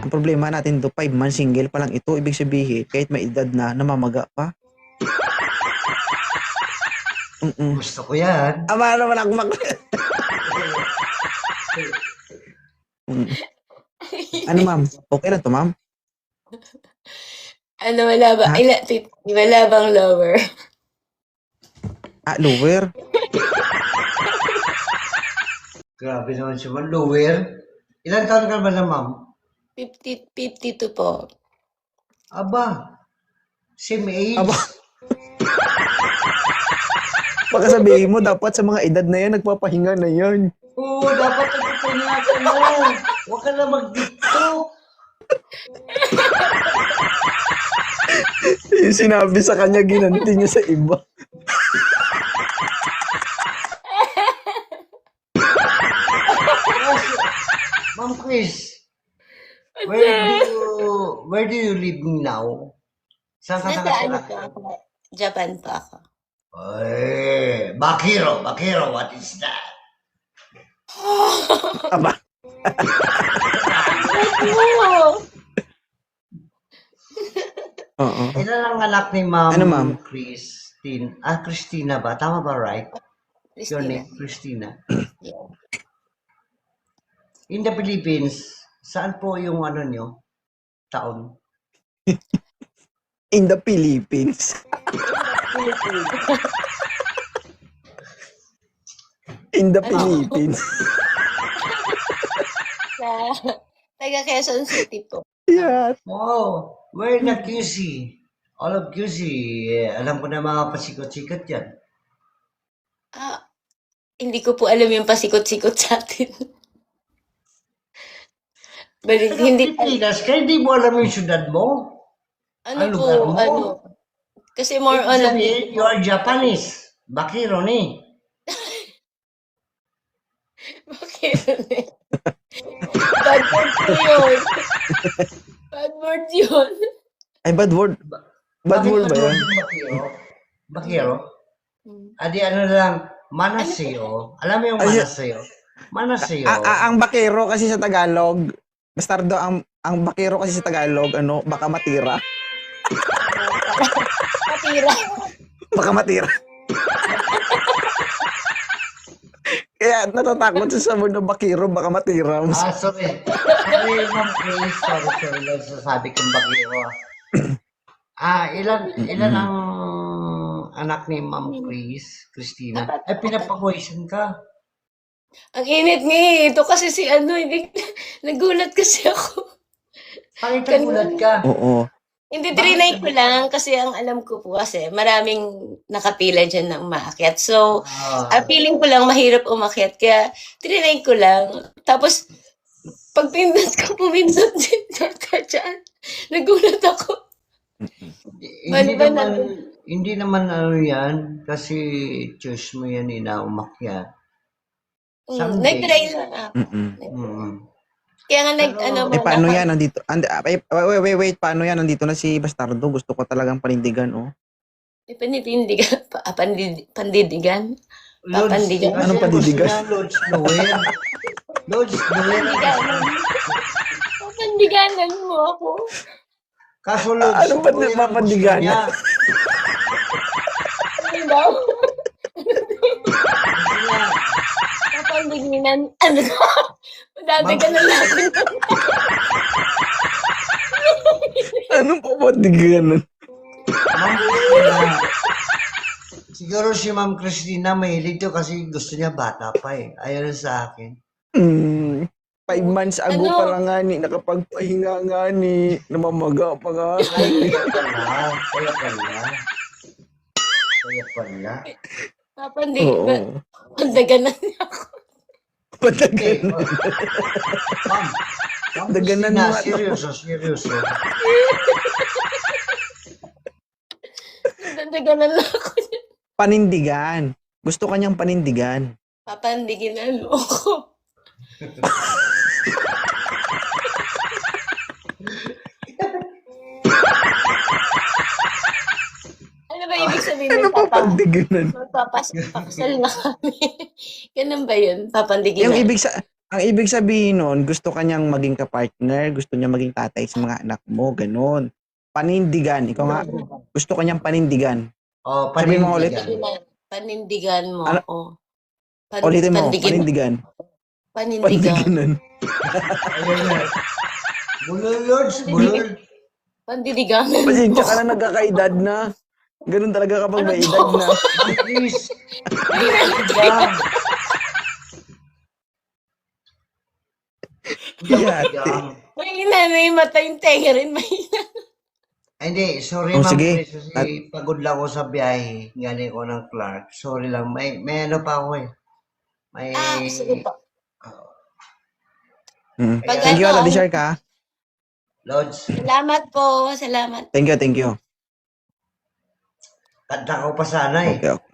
Ang problema natin do 5 months single pa lang ito. Ibig sabihin, kahit may edad na, namamaga pa. Gusto ko yan. Ama naman ako Ano, ma'am? Okay lang to, ma'am? Ano, wala ba? Ha? Wala bang lower? Lower? Grabe naman siya, lower. Ilan taon ka ba na, ma'am? 52 po. Aba, same age. Aba. Baka sabihin mo, dapat sa mga edad na yan, nagpapahinga na yan. Oo, dapat nagpapahinga ka na. Huwag ka na mag-tiktok. Yung sinabi sa kanya, ginanti niya sa iba. Ma'am Chris, where do you live now? Saan ka Nasa ano nakatira? po ako? Japan po ako. Ay, Bakiro, what is that? Aba. Oo. Ilan ang anak ni Ma'am Ano, ma'am? Christine? Christina ba? Tama ba, right? Your Christina. name, Christina. Yeah. In the Philippines, saan po yung ano nyo? Taon? In the Philippines. In the Philippines. Taga Quezon City po. Yeah. Wow, we're in the QC. All of QC, alam ko na mga pasikot-sikot yan. Hindi ko po alam yung pasikot-sikot sa atin. Balik, hindi. Pilipinas, kaya di mo alam yung syudad mo? Ano Ang po, lugar mo? ano. Kasi more on, Sabihin, you are Japanese. Bakiro ni. bakit? Bad word po yun. Bad word yun. Ay, bad word. Bad word ba yan? Bakiro? Bakiro? Adi ano lang, manaseyo. Alam mo yung Ay, manaseyo? Manaseyo. Ang bakero kasi sa Tagalog, bastardo, ang bakero kasi sa Tagalog, baka matira. Patira. Baka matira. Kaya natatakot sa word ng bakero, baka matira. Sorry. Sorry, Ma'am Chris. Sorry. Sasabi kong bakiro. Ilan ang anak ni Ma'am Christina? Pinapakoysan ka. Ang init nga eh. Ito kasi si hindi, nagulat kasi ako. Bakit nagulat ka? Oo. Hindi, trinay ko lang kasi ang alam ko po kasi maraming nakapila dyan ng umaakyat. So, ang feeling ko lang mahirap umakyat. Kaya, trinay ko lang. Tapos, pag pindot ko, pumindot din ka dyan. Nagulat ako. Hindi naman ano yan. Kasi choose mo yan na umakyat. Someday. Nag-try lang ako. Kaya nga Paano yan? Nandito. Wait. Paano yan? Nandito na si Bastardo. Gusto ko talagang panindigan, oh. Panindigan? Pandidigan? Papandigan? Anong pandidigan? Lodge Noel. Papandiganan mo ako. Kaso Lodge Anong papandigan? Ano daw? Papandiginan. Ano daw? Madadagan na natin. Anong papandigan? Siguro si Ma'am Christina mahilig to kasi gusto niya bata pa eh. Ayaw sa akin. 5 months ago pa lang nga ni, nakapagpahinga nga ni, namamaga pa nga. Kaya pala. Papandigan. Pandaganan niya ako. Padaganan. Ma'am Daganan Christina, mo nga to. seryoso. Pandaganan na ako. Panindigan. Gusto kanyang panindigan. Papandiginan mo ako. Ano ba ibig sabihin Ano ng papandiganan? magpapasal na kami? Ganun ba yun? Papandiginan? Yung ibig sa Ang ibig sabihin nun, gusto kanyang maging kapartner, gusto niya maging tatay sa mga anak mo, ganun. Panindigan, ikaw nga, gusto kanyang panindigan. Oh, Sabihin mo ulit. panindigan. Panindigan mo. Ano? Oh. Ulitin mo, panindigan. Panindigan. Panindigan. Bulol, Lods, bulol. Panindigan. Pasensya ka na nagkakaedad na. Ganun talaga kapag may edad na. Please. Panindigan. Yate. Mahina na yung mata yung tenga rin. Mahina. Ay, hindi. Sorry, Oh, ma'am. sige. Please, kasi pagod lang ako sa biyahe. Galing ko ng Clark. Sorry lang. May ano pa ako eh. May... Sige po. Pag Thank you, ano, Ate Shark, ha? Lods, Salamat po. Salamat. Thank you, thank you. kanta ko pa sana eh. Okay, okay.